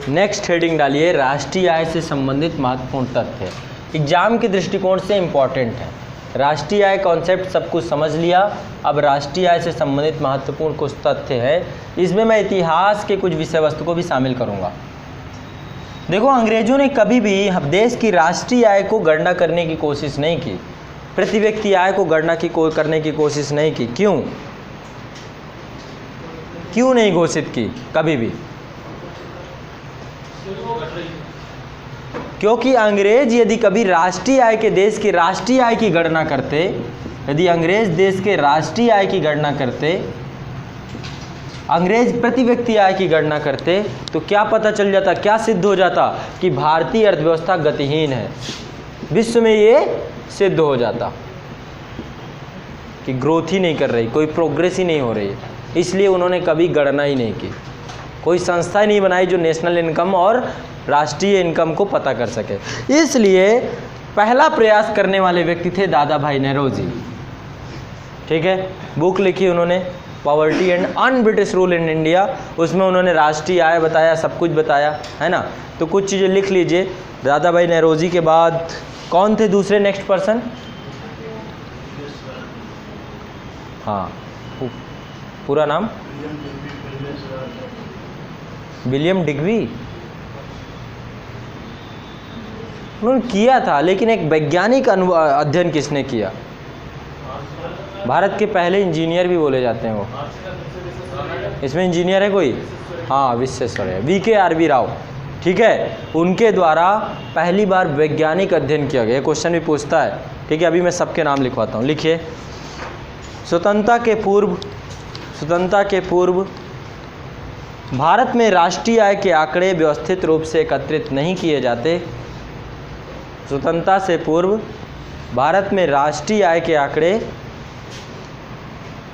Next heading डालिए, राष्ट्रीय आय से संबंधित महत्वपूर्ण तथ्य। एग्जाम के दृष्टिकोण से इम्पॉर्टेंट है। राष्ट्रीय आय कॉन्सेप्ट सब कुछ समझ लिया, अब राष्ट्रीय आय से संबंधित महत्वपूर्ण कुछ तथ्य है। इसमें मैं इतिहास के कुछ विषय वस्तु को भी शामिल करूंगा। देखो, अंग्रेजों ने कभी भी देश की राष्ट्रीय आय को गणना करने की कोशिश नहीं की, प्रति व्यक्ति आय को गणना करने की कोशिश नहीं की। क्यों नहीं घोषित की कभी भी? क्योंकि अंग्रेज यदि कभी राष्ट्रीय आय के देश की राष्ट्रीय आय की गणना करते, यदि अंग्रेज देश के राष्ट्रीय आय की गणना करते, अंग्रेज प्रति व्यक्ति आय की गणना करते, तो क्या पता चल जाता, क्या सिद्ध हो जाता कि भारतीय अर्थव्यवस्था गतिहीन है। विश्व में ये सिद्ध हो जाता कि ग्रोथ ही नहीं कर रही, कोई प्रोग्रेस ही नहीं हो रही। इसलिए उन्होंने कभी गणना ही नहीं की, कोई संस्था ही नहीं बनाई जो नेशनल इनकम और राष्ट्रीय इनकम को पता कर सके। इसलिए पहला प्रयास करने वाले व्यक्ति थे दादा भाई नेहरूजी। ठीक है, बुक लिखी उन्होंने, poverty and un British rule in India. उसमें उन्होंने राष्ट्रीय आय बताया, सब कुछ बताया, है ना। तो कुछ चीज़ें लिख लीजिए। दादा भाई नेहरूजी के बाद कौन थे दूसरे नेक्स्ट पर्सन? हाँ, पूरा नाम विलियम डिग्बी। उन्होंने किया था, लेकिन एक वैज्ञानिक अध्ययन किसने किया? भारत के पहले इंजीनियर भी बोले जाते हैं वो। इसमें इंजीनियर है कोई? हाँ, विश्वेश्वरैया, VKRB राव। ठीक है, उनके द्वारा पहली बार वैज्ञानिक अध्ययन किया गया। क्वेश्चन भी पूछता है। ठीक है, अभी मैं सबके नाम लिखवाता हूँ। लिखिए, स्वतंत्रता के पूर्व भारत में राष्ट्रीय आय के आंकड़े व्यवस्थित रूप से एकत्रित नहीं किए जाते। स्वतंत्रता से पूर्व भारत में राष्ट्रीय आय के आंकड़े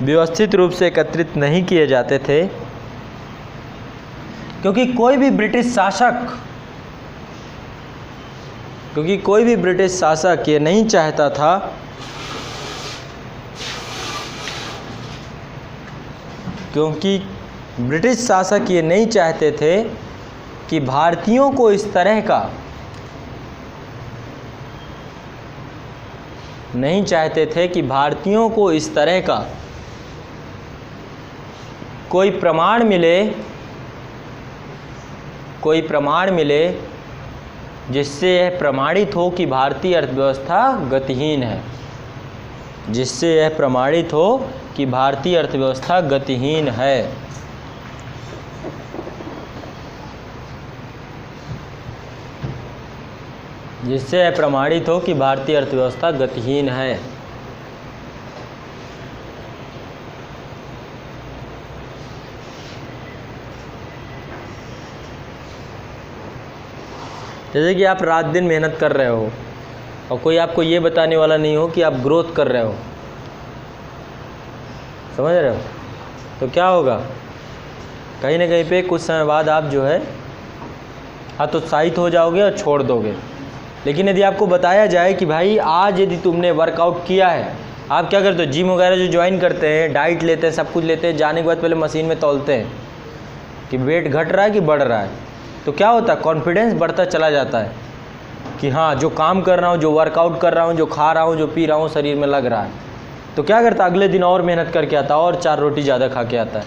व्यवस्थित रूप से एकत्रित नहीं किए जाते थे, क्योंकि कोई भी ब्रिटिश शासक ये नहीं चाहता था ब्रिटिश शासक ये नहीं चाहते थे कि भारतीयों को इस तरह का कोई प्रमाण मिले जिससे यह प्रमाणित हो कि भारतीय अर्थव्यवस्था गतिहीन है। जिससे यह प्रमाणित हो कि भारतीय अर्थव्यवस्था गतिहीन है। जिससे यह प्रमाणित हो कि भारतीय अर्थव्यवस्था गतिहीन है। जैसे कि आप रात दिन मेहनत कर रहे हो और कोई आपको ये बताने वाला नहीं हो कि आप ग्रोथ कर रहे हो, समझ रहे हो, तो क्या होगा, कहीं ना कहीं पे कुछ समय बाद आप जो है हतोत्साहित हो जाओगे और छोड़ दोगे। लेकिन यदि आपको बताया जाए कि भाई आज यदि तुमने वर्कआउट किया है, आप क्या करते हो, जिम वगैरह जो ज्वाइन करते हैं, डाइट लेते हैं, सब कुछ लेते हैं, जाने के बाद पहले मशीन में तौलते हैं कि वेट घट रहा है कि बढ़ रहा है, तो क्या होता है, कॉन्फिडेंस बढ़ता चला जाता है कि हाँ, जो काम कर रहा हूँ, जो वर्कआउट कर रहा हूँ, जो खा रहा हूँ, जो पी रहा हूँ, शरीर में लग रहा है। तो क्या करता है, अगले दिन और मेहनत करके आता है और 4 रोटी ज़्यादा खा के आता है,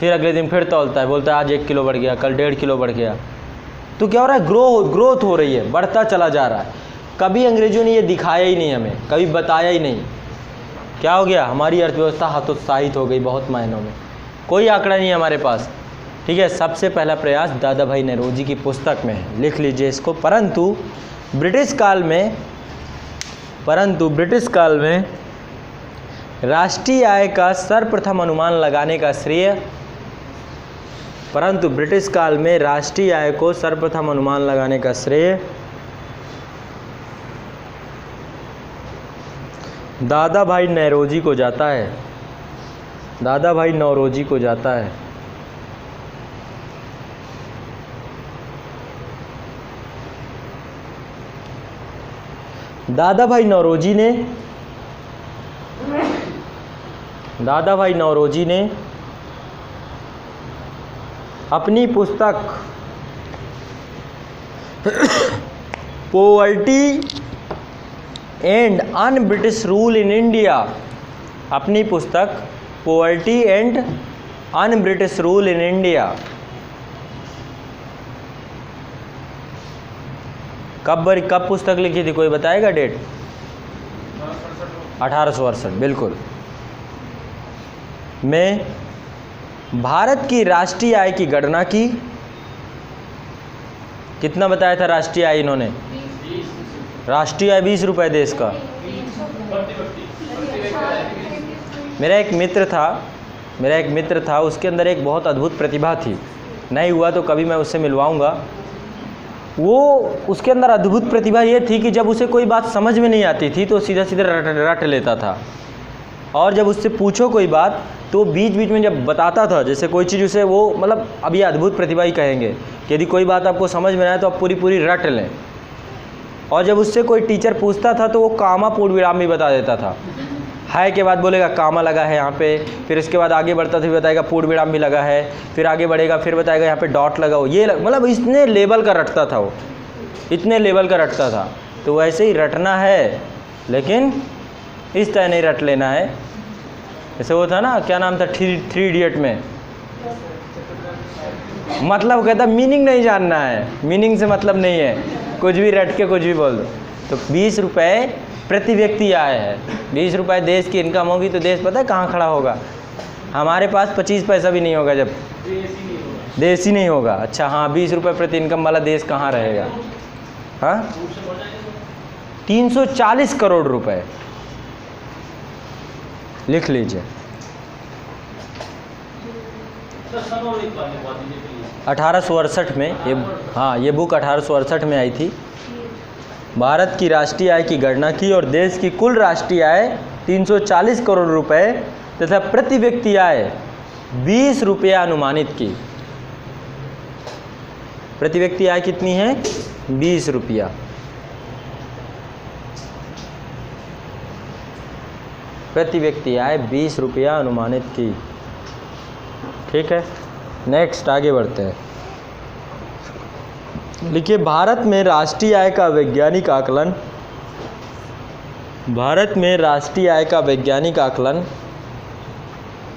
फिर अगले दिन फिर तौलता है, बोलता है आज 1 किलो बढ़ गया, कल 1.5 किलो बढ़ गया। तो क्या हो रहा है, ग्रोथ हो रही है, बढ़ता चला जा रहा है। कभी अंग्रेजों ने ये दिखाया ही नहीं, हमें कभी बताया ही नहीं। क्या हो गया, हमारी अर्थव्यवस्था हतोत्साहित हो गई बहुत मायनों में। कोई आंकड़ा नहीं है हमारे पास। ठीक है, सबसे पहला प्रयास दादा भाई नेहरूजी की पुस्तक में है, लिख लीजिए इसको। परंतु ब्रिटिश काल में राष्ट्रीय आय का सर्वप्रथम अनुमान लगाने का श्रेय दादा भाई नेहरूजी को जाता है। दादा भाई नौरोजी को जाता है। दादा भाई नौरोजी ने अपनी पुस्तक poverty and un British rule in India, अपनी पुस्तक poverty and un British rule in India कब पुस्तक लिखी थी, कोई बताएगा डेट? 1868, बिल्कुल। में भारत की राष्ट्रीय आय की गणना की, कितना बताया था राष्ट्रीय आय इन्होंने? राष्ट्रीय आय 20 रुपये देश का। मेरा एक मित्र था, उसके अंदर एक बहुत अद्भुत प्रतिभा थी, नहीं हुआ तो कभी मैं उससे मिलवाऊंगा। वो उसके अंदर अद्भुत प्रतिभा ये थी कि जब उसे कोई बात समझ में नहीं आती थी तो सीधा सीधा रट लेता था, और जब उससे पूछो कोई बात तो बीच बीच में जब बताता था, जैसे कोई चीज़ उसे वो मतलब अब ये अद्भुत प्रतिभा ही कहेंगे कि यदि कोई बात आपको समझ में आए तो आप पूरी पूरी रट लें। और जब उससे कोई टीचर पूछता था तो वो कामा पूर्ण विराम भी बता देता था। है के बाद बोलेगा कामा लगा है यहाँ पे, फिर इसके बाद आगे बढ़ता था बताएगा पूर्ण विराम भी लगा है, फिर आगे बढ़ेगा फिर बताएगा यहाँ पे डॉट लगा हो, ये मतलब इतने लेवल का रटता था वो, इतने लेवल का रटता था। तो वैसे ही रटना है, लेकिन इस तरह नहीं रट लेना है। जैसे वो था ना, क्या नाम था थ्री इडियट में, मतलब कहता मीनिंग नहीं जानना है, मीनिंग से मतलब नहीं है, कुछ भी रट के कुछ भी बोल दो। तो 20 रुपये प्रति व्यक्ति आय है। 20 रुपये देश की इनकम होगी तो देश पता है कहाँ खड़ा होगा? हमारे पास 25 पैसा भी नहीं होगा जब देश ही नहीं होगा। अच्छा हाँ, 20 रुपये प्रति इनकम वाला देश कहाँ रहेगा? हाँ, 340 करोड़ रुपए, लिख लीजिए। 1868 में ये बुक 1868 में आई थी। भारत की राष्ट्रीय आय की गणना की और देश की कुल राष्ट्रीय आय 340 करोड़ रुपए तथा प्रति व्यक्ति आय 20 रुपया अनुमानित की। प्रति व्यक्ति आय कितनी है? 20 रुपया। प्रति व्यक्ति आय 20 रुपया अनुमानित की। ठीक है, नेक्स्ट आगे बढ़ते हैं। लिखिए, भारत में राष्ट्रीय आय का वैज्ञानिक आकलन, भारत में राष्ट्रीय आय का वैज्ञानिक आकलन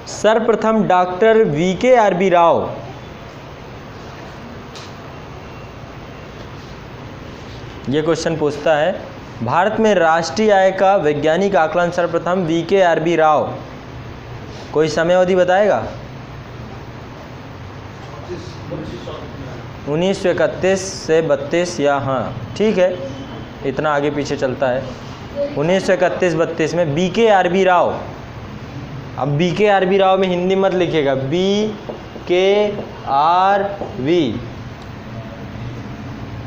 सर्वप्रथम डॉक्टर VKRB राव ये क्वेश्चन पूछता है, भारत में राष्ट्रीय आय का वैज्ञानिक आकलन सर्वप्रथम VKRB राव, कोई समय अवधि बताएगा? 1931 से 32 या हाँ ठीक है, इतना आगे पीछे चलता है। 1931-32 में BKRB राव। अब BKRB राव में हिंदी मत लिखिएगा, BKRB।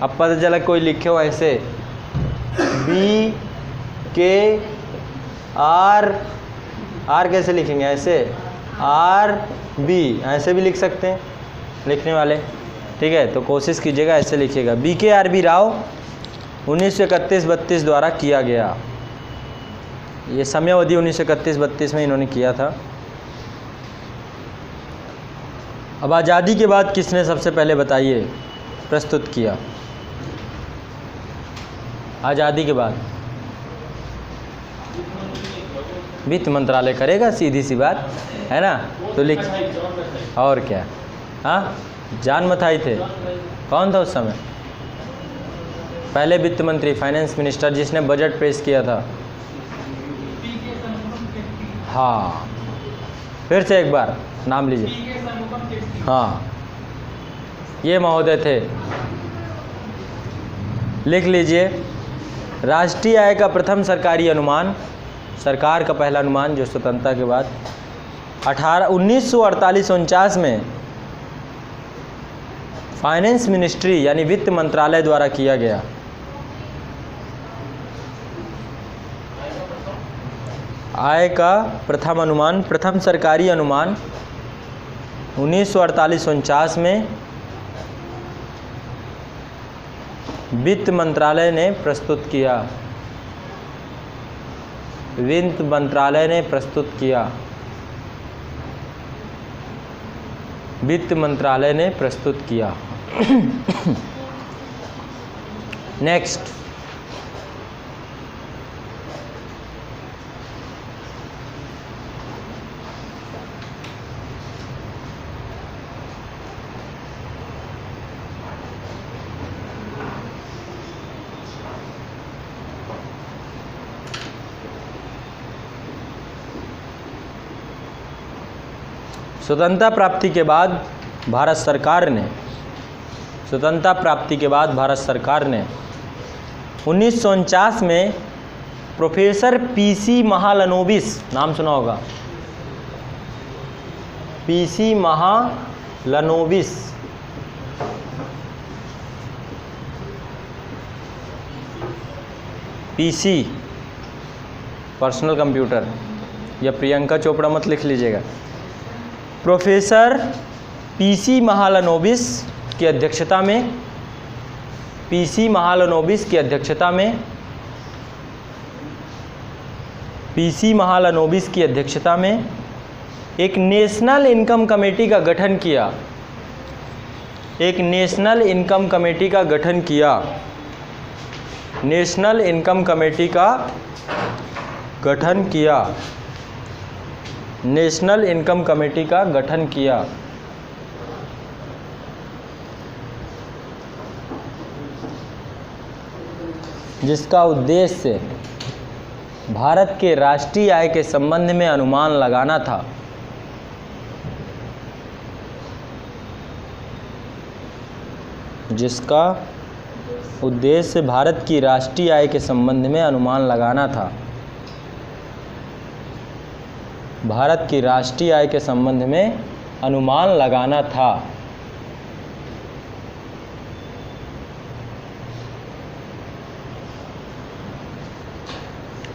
अब पता चला कोई लिखे हो ऐसे BKR कैसे लिखेंगे? ऐसे RB ऐसे भी लिख सकते हैं लिखने वाले, ठीक है। तो कोशिश कीजिएगा ऐसे लिखिएगा। BKRB राव 1931-32 द्वारा किया गया। ये समयावधि 1931-32 में इन्होंने किया था। अब आज़ादी के बाद किसने सबसे पहले बताइए प्रस्तुत किया? आज़ादी के बाद वित्त मंत्रालय करेगा, सीधी सी बात है ना। तो लिख, और क्या, हाँ जान मथाई थे। कौन था उस समय? पहले वित्त मंत्री, फाइनेंस मिनिस्टर, जिसने बजट पेश किया था। हाँ, फिर से एक बार नाम लीजिए। हाँ, ये महोदय थे। लिख लीजिए, राष्ट्रीय आय का प्रथम सरकारी अनुमान, सरकार का पहला अनुमान जो स्वतंत्रता के बाद 1948-49 में फाइनेंस मिनिस्ट्री यानी वित्त मंत्रालय द्वारा किया गया। आय का प्रथम अनुमान, प्रथम सरकारी अनुमान 1948-49 में वित्त मंत्रालय ने प्रस्तुत किया। वित्त मंत्रालय ने प्रस्तुत किया। वित्त मंत्रालय ने प्रस्तुत किया। नेक्स्ट, स्वतंत्रता प्राप्ति के बाद भारत सरकार ने 1949 में प्रोफेसर पीसी महालनोबिस, नाम सुना होगा, PC Mahalanobis, PC personal computer, या प्रियंका चोपड़ा मत लिख लीजिएगा। प्रोफेसर पीसी महालनोबिस की अध्यक्षता में, पीसी महालनोबिस की अध्यक्षता में एक नेशनल इनकम कमेटी का गठन किया, नेशनल इनकम कमेटी का गठन किया, जिसका उद्देश्य भारत के राष्ट्रीय आय के संबंध में अनुमान लगाना था। जिसका उद्देश्य भारत की राष्ट्रीय आय के संबंध में अनुमान लगाना था। भारत की राष्ट्रीय आय के संबंध में अनुमान लगाना था।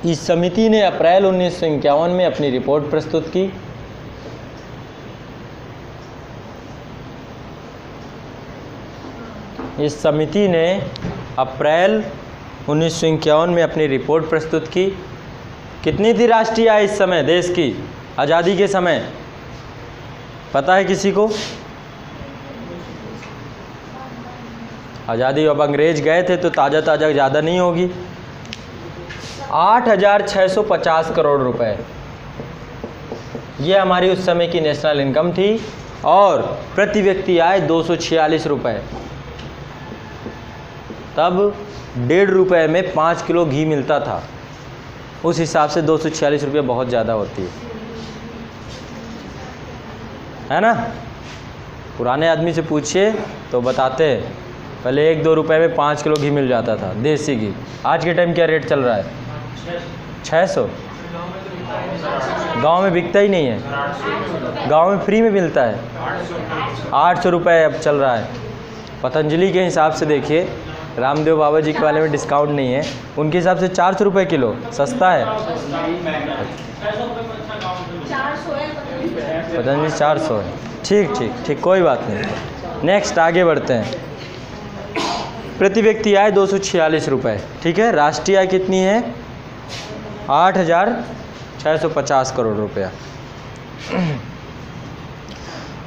इस समिति ने अप्रैल 1951 में अपनी रिपोर्ट प्रस्तुत की। इस समिति ने अप्रैल 1951 में अपनी रिपोर्ट प्रस्तुत की। कितनी थी राष्ट्रीय आय इस समय देश की, आज़ादी के समय, पता है किसी को? आज़ादी अब अंग्रेज गए थे तो ताज़ा ज़्यादा नहीं होगी। 8,650 करोड़ रुपए, ये हमारी उस समय की नेशनल इनकम थी। और प्रति व्यक्ति आय 246 रुपए। तब 1.5 रुपये में 5 किलो घी मिलता था। उस हिसाब से 246 रुपये बहुत ज़्यादा होती है ना? पुराने आदमी से पूछिए तो बताते हैं, पहले 1-2 रुपये में 5 किलो घी मिल जाता था, देसी घी। आज के टाइम क्या रेट चल रहा है? 600। गांव में बिकता ही नहीं है, गांव में फ्री में मिलता है। 800 रुपये अब चल रहा है। पतंजलि के हिसाब से देखिए, रामदेव बाबा जी के वाले में डिस्काउंट नहीं है, उनके हिसाब से 400 रुपये किलो सस्ता है। पतंजलि 400 है। ठीक, कोई बात नहीं। नेक्स्ट आगे बढ़ते हैं। प्रति व्यक्ति आय 246 रुपये, ठीक है। राष्ट्रीय आय कितनी है? 8,650 करोड़ रुपया।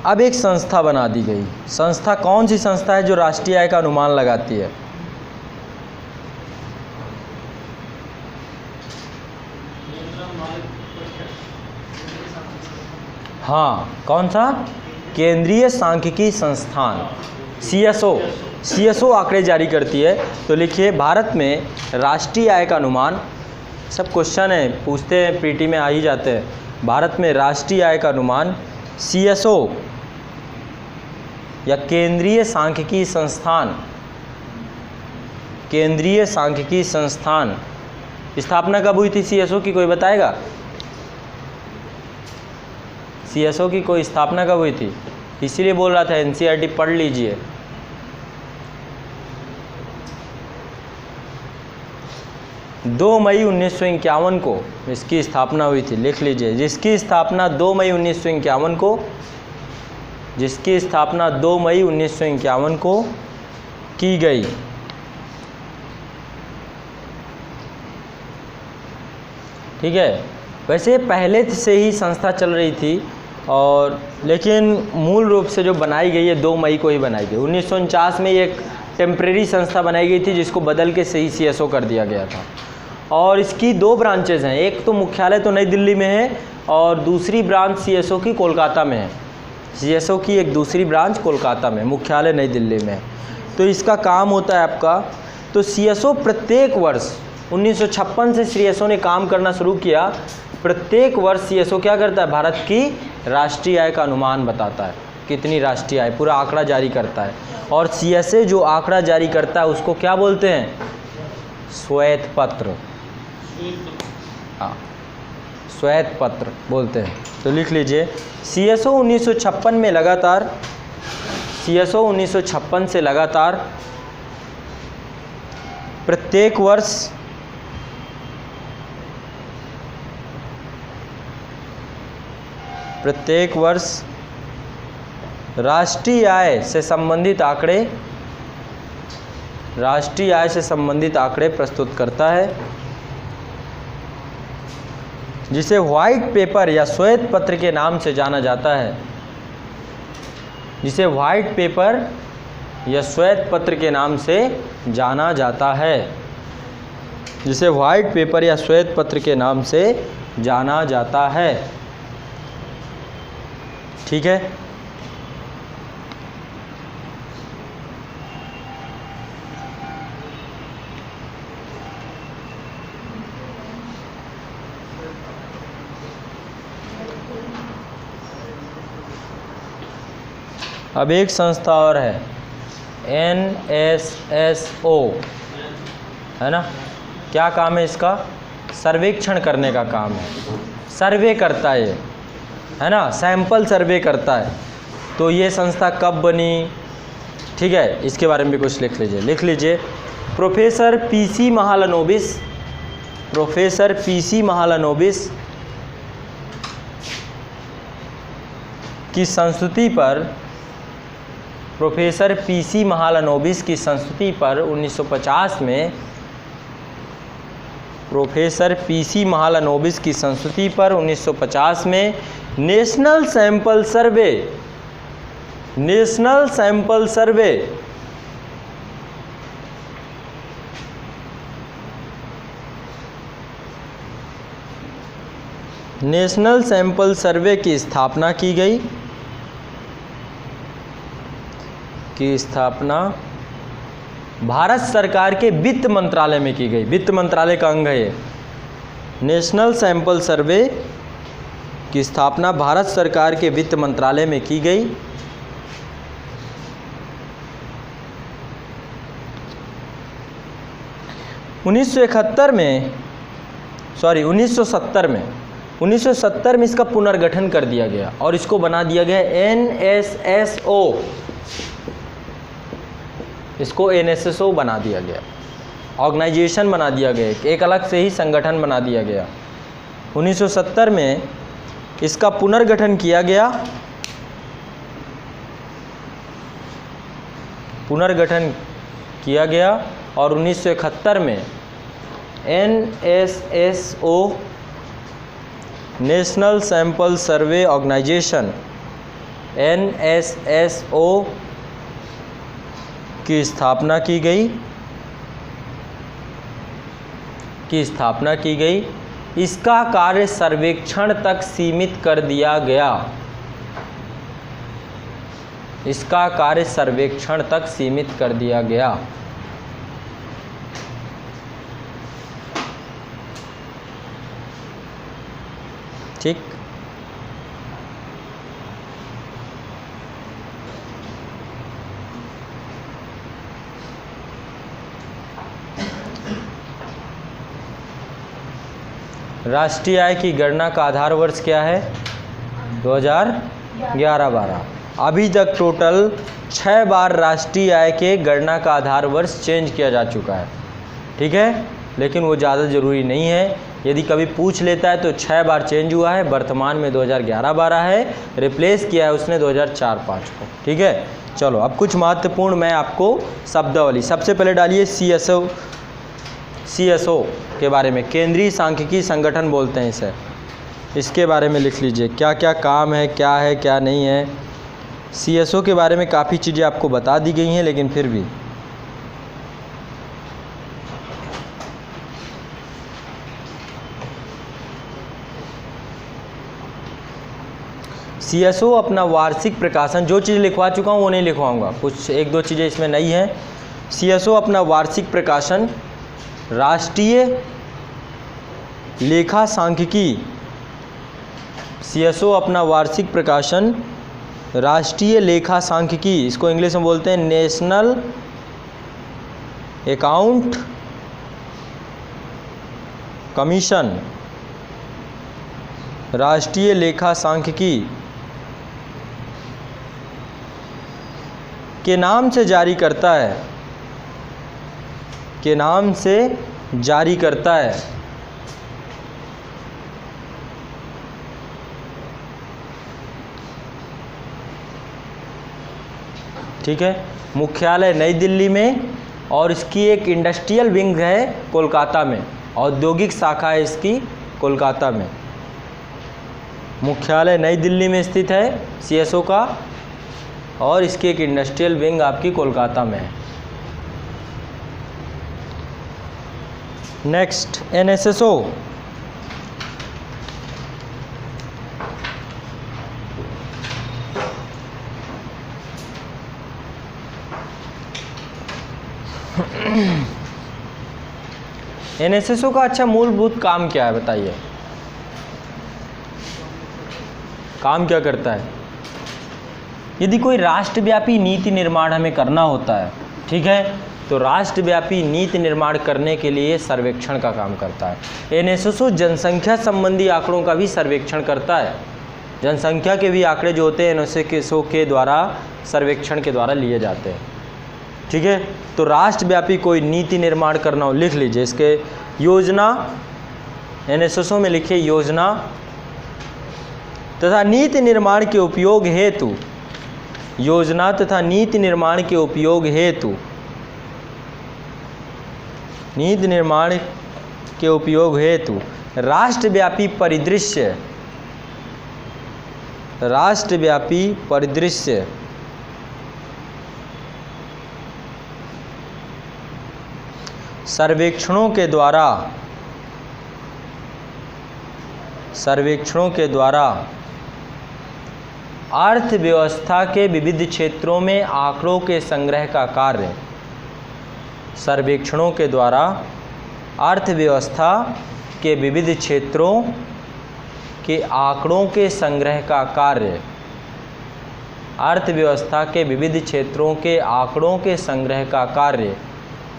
अब एक संस्था बना दी गई। संस्था कौन सी संस्था है जो राष्ट्रीय आय का अनुमान लगाती है? हाँ, कौन सा? केंद्रीय सांख्यिकी संस्थान, CSO आंकड़े जारी करती है। तो लिखिए, भारत में राष्ट्रीय आय का अनुमान, सब क्वेश्चन है, पूछते हैं, पीटी में आ ही जाते हैं। भारत में राष्ट्रीय आय का अनुमान CSO या केंद्रीय सांख्यिकी संस्थान, स्थापना कब हुई थी CSO की, कोई बताएगा? CSO की कोई स्थापना कब हुई थी? इसीलिए बोल रहा था NCERT पढ़ लीजिए। दो मई 1951 को इसकी स्थापना हुई थी, लिख लीजिए। जिसकी स्थापना 2 मई 1951 को की गई। ठीक है। वैसे पहले से ही संस्था चल रही थी, और लेकिन मूल रूप से जो बनाई गई है 2 मई को ही बनाई गई। 1949 में एक टेम्परेरी संस्था बनाई गई थी जिसको बदल के सही CSO कर दिया गया था। और इसकी 2 ब्रांचेज हैं, एक तो मुख्यालय तो नई दिल्ली में है और दूसरी ब्रांच CSO की कोलकाता में है। CSO की एक दूसरी ब्रांच कोलकाता में, मुख्यालय नई दिल्ली में। तो इसका काम होता है आपका, तो CSO प्रत्येक वर्ष 1956 से CSO ने काम करना शुरू किया। प्रत्येक वर्ष CSO क्या करता है, भारत की राष्ट्रीय आय का अनुमान बताता है, कितनी राष्ट्रीय आय, पूरा आंकड़ा जारी करता है। और CSA जो आंकड़ा जारी करता है उसको क्या बोलते हैं, श्वेत पत्र। हाँ, श्वेत पत्र बोलते हैं। तो लिख लीजिए, CSO 1956 में लगातार, CSO 1956 से लगातार प्रत्येक वर्ष राष्ट्रीय आय से संबंधित आंकड़े प्रस्तुत करता है, जिसे व्हाइट पेपर या श्वेत पत्र के नाम से जाना जाता है, जिसे व्हाइट पेपर या श्वेत पत्र के नाम से जाना जाता है, जिसे व्हाइट पेपर या श्वेत पत्र के नाम से जाना जाता है। ठीक है, अब एक संस्था और है NSSO, है ना। क्या काम है इसका, सर्वेक्षण करने का काम है, सर्वे करता है, है ना, सैंपल सर्वे करता है। तो ये संस्था कब बनी, ठीक है, इसके बारे में भी कुछ लिख लीजिए। Professor PC Mahalanobis, professor PC Mahalanobis की संस्तुति पर, प्रोफेसर PC महालनोबिस की संस्तुति पर 1950 में, प्रोफेसर PC महालनोबिस की संस्तुति पर 1950 में नेशनल सैंपल सर्वे, नेशनल सैंपल सर्वे नेशनल सैंपल सर्वे की स्थापना की गई, की स्थापना भारत सरकार के वित्त मंत्रालय में की गई। वित्त मंत्रालय का अंग है ये। नेशनल सैंपल सर्वे की स्थापना भारत सरकार के वित्त मंत्रालय में की गई। उन्नीस सौ 1970 में इसका पुनर्गठन कर दिया गया और इसको बना दिया गया NSSO, इसको NSSO बना दिया गया, ऑर्गेनाइजेशन बना दिया गया, एक अलग से ही संगठन बना दिया गया। 1970 में इसका पुनर्गठन किया गया, और 1971 में NSSO, national sample survey organisation, NSSO की स्थापना की गई। इसका कार्य सर्वेक्षण तक सीमित कर दिया गया, इसका कार्य सर्वेक्षण तक सीमित कर दिया गया। ठीक, राष्ट्रीय आय की गणना का आधार वर्ष क्या है, 2011-12। अभी तक टोटल 6 बार राष्ट्रीय आय के गणना का आधार वर्ष चेंज किया जा चुका है। ठीक है, लेकिन वो ज़्यादा ज़रूरी नहीं है। यदि कभी पूछ लेता है तो 6 बार चेंज हुआ है। वर्तमान में 2011-12 है, रिप्लेस किया है उसने 2004-5 को। ठीक है, चलो अब कुछ महत्वपूर्ण मैं आपको शब्दावली, सबसे पहले डालिए CSO के बारे में, केंद्रीय सांख्यिकी संगठन बोलते हैं इसे, इसके बारे में लिख लीजिए क्या क्या काम है क्या नहीं है। CSO के बारे में काफ़ी चीज़ें आपको बता दी गई हैं, लेकिन फिर भी CSO अपना वार्षिक प्रकाशन, जो चीज़ लिखवा चुका हूँ वो नहीं लिखवाऊंगा, कुछ एक दो चीज़ें इसमें नई हैं। CSO अपना वार्षिक प्रकाशन राष्ट्रीय लेखा सांख्यिकी, CSO अपना वार्षिक प्रकाशन राष्ट्रीय लेखा सांख्यिकी, इसको इंग्लिश में बोलते हैं नेशनल अकाउंट कमीशन, राष्ट्रीय लेखा सांख्यिकी के नाम से जारी करता है, के नाम से जारी करता है। ठीक है, मुख्यालय नई दिल्ली में और इसकी एक इंडस्ट्रियल विंग है कोलकाता में, औद्योगिक शाखा है इसकी कोलकाता में। मुख्यालय नई दिल्ली में स्थित है CSO का और इसकी एक इंडस्ट्रियल विंग आपकी कोलकाता में है। नेक्स्ट NSSO, NSSO का अच्छा मूलभूत काम क्या है बताइए, काम क्या करता है? यदि कोई राष्ट्रव्यापी नीति निर्माण हमें करना होता है, ठीक है, तो राष्ट्रव्यापी नीति निर्माण करने के लिए सर्वेक्षण का काम करता है। NSSO जनसंख्या संबंधी आंकड़ों का भी सर्वेक्षण करता है। जनसंख्या के भी आंकड़े जो होते हैं NSSO के द्वारा सर्वेक्षण के द्वारा लिए जाते हैं। ठीक है, तो राष्ट्रव्यापी कोई नीति निर्माण करना हो, लिख लीजिए इसके योजना, NSSO में लिखिए योजना तथा नीति निर्माण के उपयोग हेतु, योजना तथा नीति निर्माण के उपयोग हेतु, नीति निर्माण के उपयोग हेतु राष्ट्रव्यापी परिदृश्य, राष्ट्रव्यापी परिदृश्य सर्वेक्षणों के द्वारा अर्थव्यवस्था के विविध क्षेत्रों में आंकड़ों के संग्रह का कार्य, सर्वेक्षणों के द्वारा अर्थव्यवस्था के विविध क्षेत्रों के आंकड़ों के संग्रह का कार्य, अर्थव्यवस्था के विविध क्षेत्रों के आंकड़ों के संग्रह का कार्य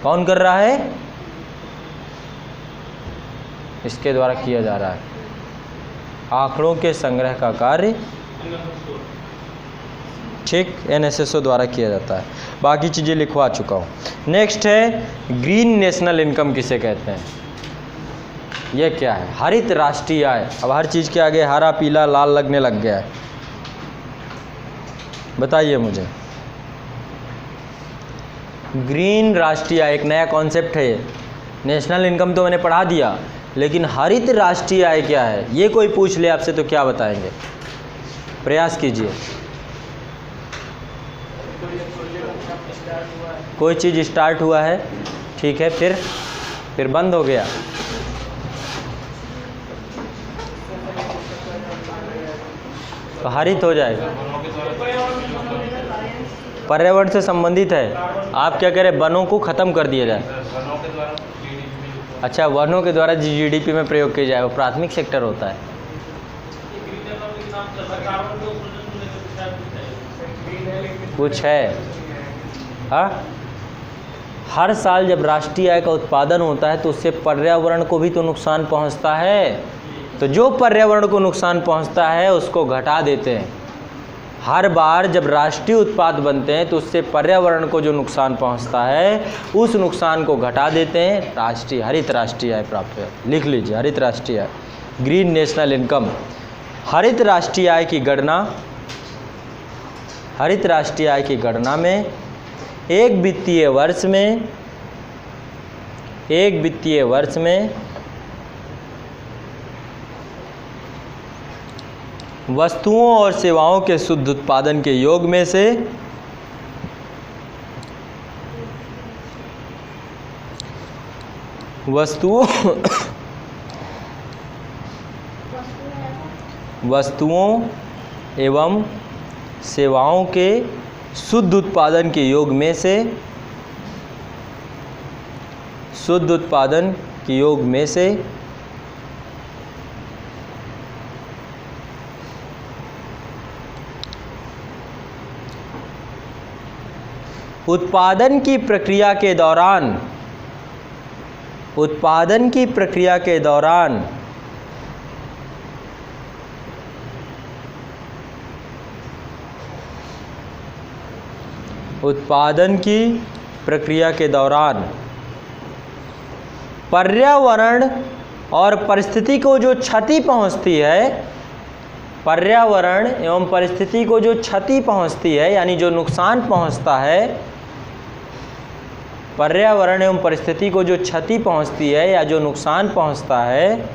कौन कर रहा है? इसके द्वारा किया जा रहा है। आंकड़ों के संग्रह का कार्य, ठीक, NSSO द्वारा किया जाता है। बाकी चीज़ें लिखवा चुका हूँ। नेक्स्ट है ग्रीन नेशनल इनकम किसे कहते हैं? यह क्या है? हरित राष्ट्रीय आय। अब हर चीज़ के आगे हरा पीला लाल लगने लग गया है, बताइए मुझे। ग्रीन राष्ट्रीय आय एक नया कॉन्सेप्ट है। नेशनल इनकम तो मैंने पढ़ा दिया, लेकिन हरित राष्ट्रीय आय क्या है? ये कोई पूछ ले आपसे तो क्या बताएंगे? प्रयास कीजिए। कोई चीज़ स्टार्ट हुआ है, ठीक है, फिर बंद हो गया। तो हरित हो जाएगा। पर्यावरण से संबंधित है। आप क्या कह रहे हैं? वनों को ख़त्म कर दिया जाए। अच्छा, वनों के द्वारा GDP में प्रयोग किया जाए, वो प्राथमिक सेक्टर होता है। कुछ है? हाँ, हर साल जब राष्ट्रीय आय का उत्पादन होता है तो उससे पर्यावरण को भी तो नुकसान पहुंचता है। तो जो पर्यावरण को नुकसान पहुंचता है उसको घटा देते हैं। हर बार जब राष्ट्रीय उत्पाद बनते हैं तो उससे पर्यावरण को जो नुकसान पहुंचता है उस नुकसान को घटा देते हैं। राष्ट्रीय हरित राष्ट्रीय आय प्राप्त है। लिख लीजिए हरित राष्ट्रीय आय, ग्रीन नेशनल इनकम। हरित राष्ट्रीय आय की गणना, हरित राष्ट्रीय आय की गणना में एक वित्तीय वर्ष में वस्तुओं और सेवाओं के शुद्ध उत्पादन के योग में से वस्तुओं एवं सेवाओं के शुद्ध उत्पादन के योग में से उत्पादन की प्रक्रिया के दौरान पर्यावरण और परिस्थिति को जो क्षति पहुंचती है, यानी जो नुकसान पहुंचता है, पर्यावरण एवं परिस्थिति को जो क्षति पहुंचती है या जो नुकसान पहुंचता है,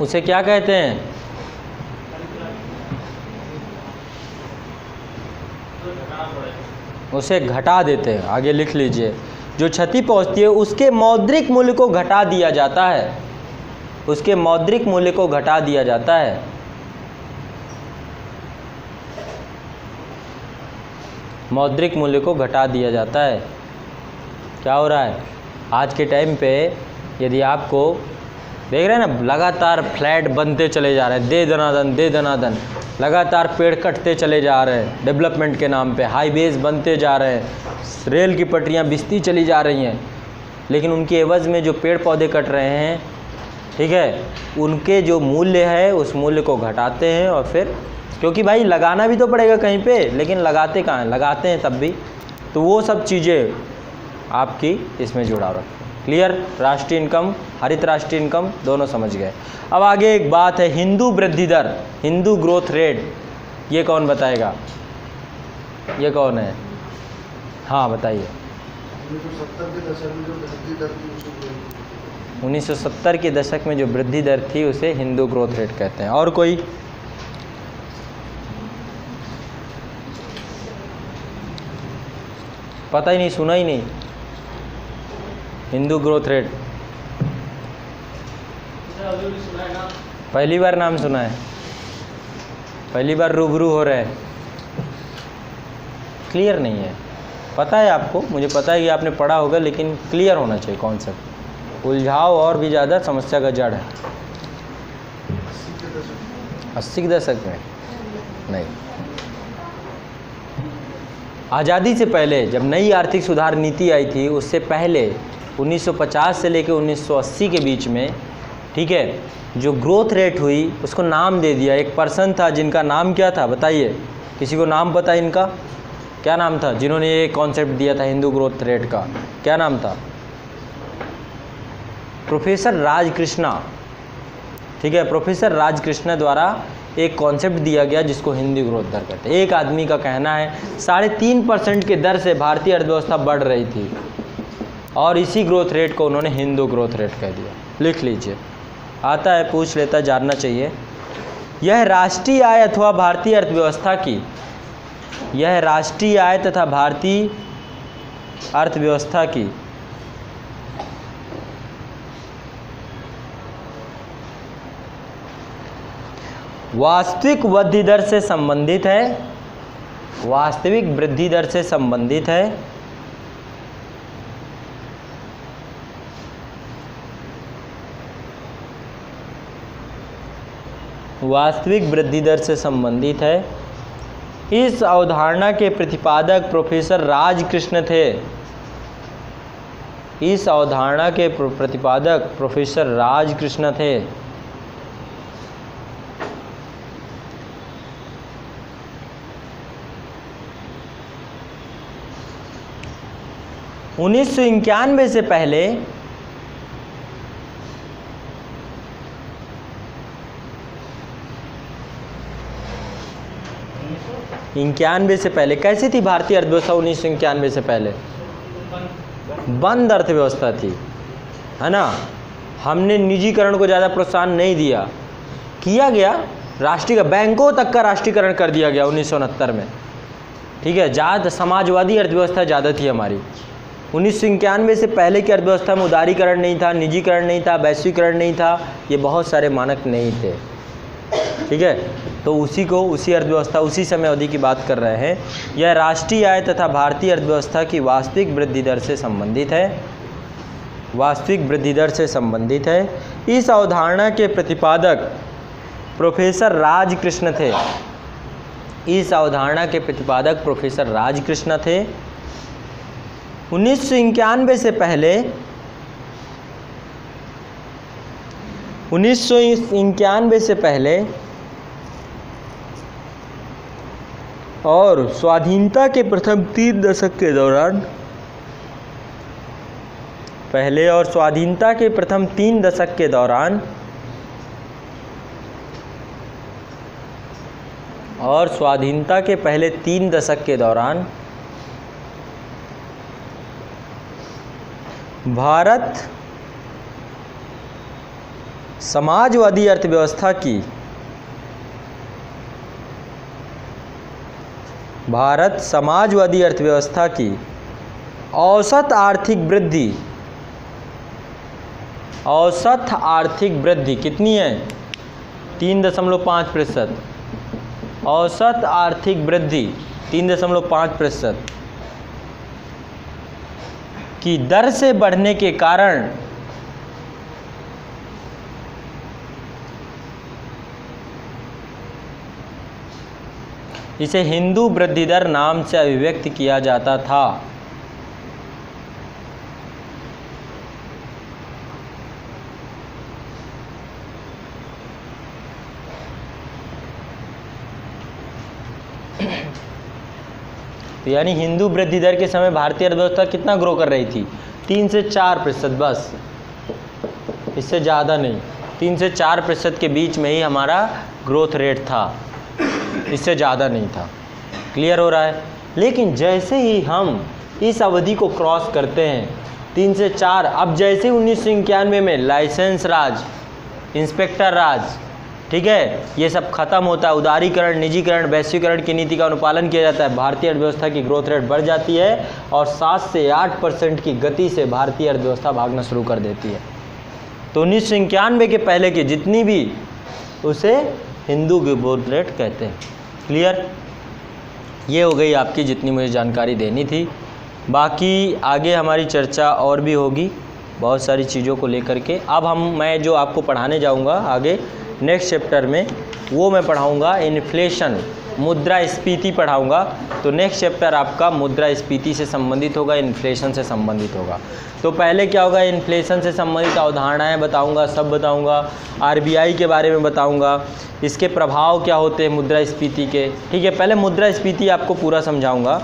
उसे क्या कहते हैं? उसे घटा देते हैं। आगे लिख लीजिए, जो क्षति पहुंचती है उसके मौद्रिक मूल्य को घटा दिया जाता है, उसके मौद्रिक मूल्य को घटा दिया जाता है। मौद्रिक मूल्य को घटा दिया जाता है। क्या हो रहा है आज के टाइम पे? यदि आपको देख रहे हैं ना, लगातार फ्लैट बनते चले जा रहे हैं, दे दनादन, लगातार पेड़ कटते चले जा रहे हैं डेवलपमेंट के नाम पे, हाईवेज बनते जा रहे हैं, रेल की पटरियां बिछती चली जा रही हैं, लेकिन उनके एवज में जो पेड़ पौधे कट रहे हैं, ठीक है, उनके जो मूल्य है उस मूल्य को घटाते हैं। और फिर क्योंकि भाई लगाना भी तो पड़ेगा कहीं पे, लेकिन लगाते कहाँ हैं? लगाते हैं तब भी। तो वो सब चीज़ें आपकी इसमें जुड़ाव रखें। क्लियर? राष्ट्रीय इनकम, हरित राष्ट्रीय इनकम दोनों समझ गए। अब आगे एक बात है, हिंदू वृद्धि दर, हिंदू ग्रोथ रेट, ये कौन बताएगा? ये कौन है? हाँ बताइए। 1970 के दशक में जो वृद्धि दर थी उसे हिंदू ग्रोथ रेट कहते हैं। और कोई? पता ही नहीं, सुना ही नहीं। हिंदू ग्रोथ रेट पहली बार नाम सुना है, पहली बार रूबरू हो रहे हैं। क्लियर नहीं है, पता है आपको, मुझे पता है कि आपने पढ़ा होगा, लेकिन क्लियर होना चाहिए कॉन्सेप्ट। उलझाव और भी ज़्यादा समस्या का जड़ है। 80 के दशक में नहीं, आज़ादी से पहले जब नई आर्थिक सुधार नीति आई थी, उससे पहले 1950 से लेकर 1980 के बीच में, ठीक है, जो ग्रोथ रेट हुई उसको नाम दे दिया। एक पर्सन था जिनका नाम क्या था बताइए? किसी को नाम पता है इनका? क्या नाम था जिन्होंने ये कॉन्सेप्ट दिया था हिंदू ग्रोथ रेट का? क्या नाम था? प्रोफेसर राजकृष्णा। ठीक है, प्रोफेसर राजकृष्णा द्वारा एक कॉन्सेप्ट दिया गया जिसको हिंदू ग्रोथ दर कहते हैं। एक आदमी का कहना है 3.5% के दर से भारतीय अर्थव्यवस्था बढ़ रही थी और इसी ग्रोथ रेट को उन्होंने हिंदू ग्रोथ रेट कह दिया। लिख लीजिए, आता है, पूछ लेता, जानना चाहिए। यह राष्ट्रीय आय अथवा भारतीय अर्थव्यवस्था की, यह राष्ट्रीय आय तथा भारतीय अर्थव्यवस्था की वास्तविक वृद्धि दर से संबंधित है, वास्तविक वृद्धि दर से संबंधित है। वास्तविक वृद्धि दर से संबंधित है। इस अवधारणा के प्रतिपादक प्रोफेसर राजकृष्ण थे। इस अवधारणा के प्रतिपादक प्रोफेसर राजकृष्ण थे। उन्नीस सौ 91 से पहले कैसी थी भारतीय अर्थव्यवस्था? 1991 से पहले बंद अर्थव्यवस्था थी, है ना। हमने निजीकरण को ज़्यादा प्रोत्साहन नहीं दिया, किया गया राष्ट्रीय, बैंकों तक का राष्ट्रीयकरण कर दिया गया 1969 में। ठीक है, ज़्यादा समाजवादी अर्थव्यवस्था ज़्यादा थी हमारी। 1991 से पहले की अर्थव्यवस्था में उदारीकरण नहीं था, निजीकरण नहीं था, वैश्वीकरण नहीं था, ये बहुत सारे मानक नहीं थे। ठीक है, तो उसी अर्थव्यवस्था उसी समय अवधि की बात कर रहे हैं। यह राष्ट्रीय आय तथा भारतीय अर्थव्यवस्था की वास्तविक वृद्धि दर से संबंधित है, वास्तविक वृद्धि दर से संबंधित है। इस अवधारणा के प्रतिपादक प्रोफेसर राजकृष्ण थे, इस अवधारणा के प्रतिपादक प्रोफेसर राजकृष्ण थे। 1991 से पहले 1991 से पहले और स्वाधीनता के प्रथम 3 दशक के दौरान, पहले और स्वाधीनता के प्रथम 3 दशक के दौरान और स्वाधीनता के पहले 3 दशक के दौरान भारत समाजवादी अर्थव्यवस्था की, भारत समाजवादी अर्थव्यवस्था की औसत आर्थिक वृद्धि, औसत आर्थिक वृद्धि कितनी है? 3.5%। औसत आर्थिक वृद्धि 3.5% की दर से बढ़ने के कारण इसे हिंदू वृद्धि दर नाम से अभिव्यक्त किया जाता था। तो यानी हिंदू वृद्धि दर के समय भारतीय अर्थव्यवस्था कितना ग्रो कर रही थी? 3 से 4% बस, इससे ज़्यादा नहीं। 3 से 4% के बीच में ही हमारा ग्रोथ रेट था, इससे ज़्यादा नहीं था। क्लियर हो रहा है? लेकिन जैसे ही हम इस अवधि को क्रॉस करते हैं 3 से 4, अब जैसे 1991 में लाइसेंस राज, इंस्पेक्टर राज, ठीक है, ये सब खत्म होता है, उदारीकरण, निजीकरण, वैश्वीकरण की नीति का अनुपालन किया जाता है, भारतीय अर्थव्यवस्था की ग्रोथ रेट बढ़ जाती है और 7 से 8% की गति से भारतीय अर्थव्यवस्था भागना शुरू कर देती है। तो 1991 के पहले की जितनी भी, उसे हिंदू ग्रोथ रेट कहते हैं। क्लियर? ये हो गई आपकी जितनी मुझे जानकारी देनी थी। बाकी आगे हमारी चर्चा और भी होगी बहुत सारी चीज़ों को लेकर के। अब मैं जो आपको पढ़ाने जाऊंगा आगे नेक्स्ट चैप्टर में, वो मैं पढ़ाऊंगा इन्फ्लेशन, मुद्रास्फीति पढ़ाऊंगा। तो नेक्स्ट चैप्टर आपका मुद्रास्फीति से संबंधित होगा, इन्फ्लेशन से संबंधित होगा। तो पहले क्या होगा, इन्फ्लेशन से संबंधित अवधारणाएं बताऊंगा, सब बताऊंगा, आरबीआई के बारे में बताऊंगा, इसके प्रभाव क्या होते हैं मुद्रास्फीति के, ठीक है। पहले मुद्रास्फीति आपको पूरा समझाऊंगा,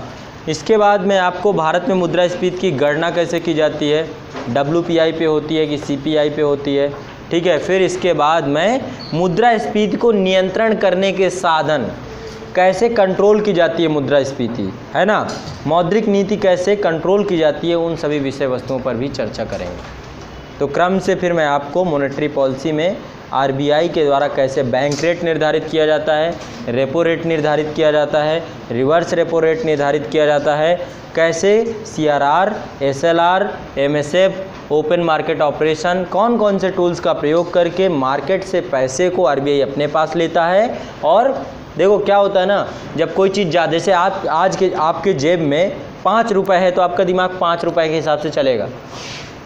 इसके बाद मैं आपको भारत में मुद्रास्फीति की गणना कैसे की जाती है, WPI पे होती है कि CPI पे होती है, ठीक है। फिर इसके बाद मैं मुद्रास्फीति को नियंत्रण करने के साधन कैसे कंट्रोल की जाती है मुद्रास्फीति, है ना, मौद्रिक नीति कैसे कंट्रोल की जाती है, उन सभी विषय वस्तुओं पर भी चर्चा करेंगे। तो क्रम से फिर मैं आपको मॉनेटरी पॉलिसी में RBI के द्वारा कैसे बैंक रेट निर्धारित किया जाता है, रेपो रेट निर्धारित किया जाता है, रिवर्स रेपो रेट निर्धारित किया जाता है, कैसे CRR, SLR, MSF, open market operation, कौन कौन से टूल्स का प्रयोग करके मार्केट से पैसे को RBI अपने पास लेता है। और देखो क्या होता है ना, जब कोई चीज़ ज़्यादा, जैसे आपके जेब में 5 रुपये है तो आपका दिमाग 5 रुपये के हिसाब से चलेगा,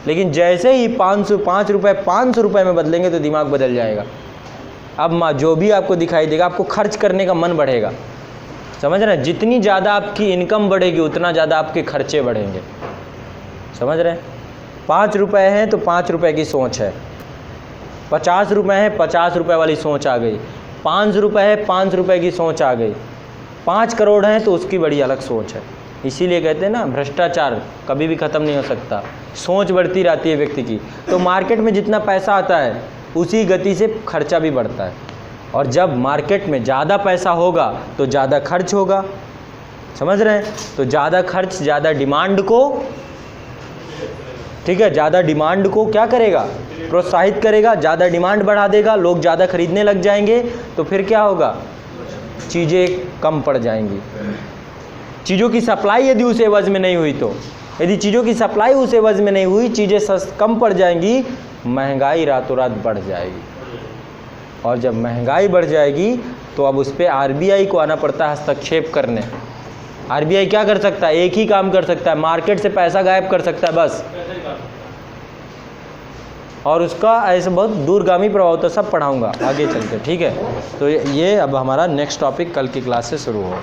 लेकिन जैसे ही 5 रुपये 500 रुपये में बदलेंगे तो दिमाग बदल जाएगा। अब जो भी आपको दिखाई देगा, आपको खर्च करने का मन बढ़ेगा, समझ रहे हैं। जितनी ज़्यादा आपकी इनकम बढ़ेगी उतना ज़्यादा आपके खर्चे बढ़ेंगे, समझ रहे हैं। 5 रुपये हैं तो 5 रुपये की सोच है, 50 रुपये हैं 50 रुपये वाली सोच आ गई, 5 रुपये है 5 रुपये की सोच आ गई, 5 करोड़ हैं तो उसकी बड़ी अलग सोच है। इसीलिए कहते हैं ना, भ्रष्टाचार कभी भी ख़त्म नहीं हो सकता, सोच बढ़ती रहती है व्यक्ति की। तो मार्केट में जितना पैसा आता है उसी गति से खर्चा भी बढ़ता है, और जब मार्केट में ज़्यादा पैसा होगा तो ज़्यादा खर्च होगा, समझ रहे हैं। तो ज़्यादा खर्च ज़्यादा डिमांड को, ठीक है, ज़्यादा डिमांड को क्या करेगा, प्रोत्साहित करेगा, ज़्यादा डिमांड बढ़ा देगा, लोग ज़्यादा खरीदने लग जाएंगे, तो फिर क्या होगा, चीज़ें कम पड़ जाएंगी। चीज़ों की सप्लाई यदि उस एवज में नहीं हुई, तो यदि चीज़ों की सप्लाई उस एवज में नहीं हुई, चीज़ें कम पड़ जाएंगी, महंगाई रातों रात बढ़ जाएगी। और जब महंगाई बढ़ जाएगी तो अब उस पर आरबीआई को आना पड़ता है हस्तक्षेप करने। आरबीआई क्या कर सकता है? एक ही काम कर सकता है, मार्केट से पैसा गायब कर सकता है बस। और उसका ऐसे बहुत दूरगामी प्रभाव तो सब पढ़ाऊंगा आगे चलते, ठीक है। तो ये अब हमारा नेक्स्ट टॉपिक कल की क्लास से शुरू होगा।